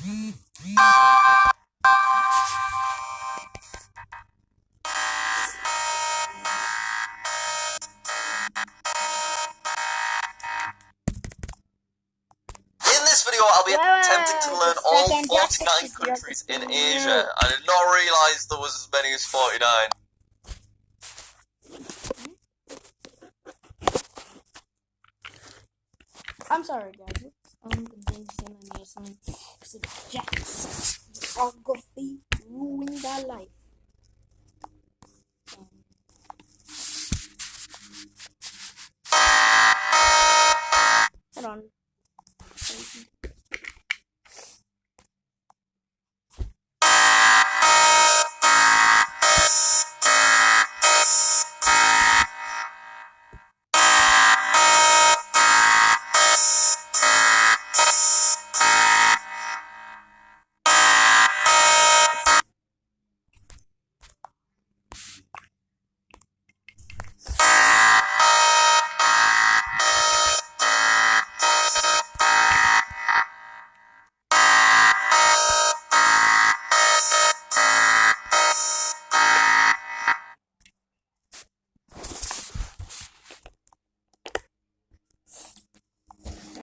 In this video, I'll be attempting to learn all 49 countries in Asia. I did not realise there was as many as 49. I'm sorry, guys. I'm going to say my name because Jack's geography ruined our life.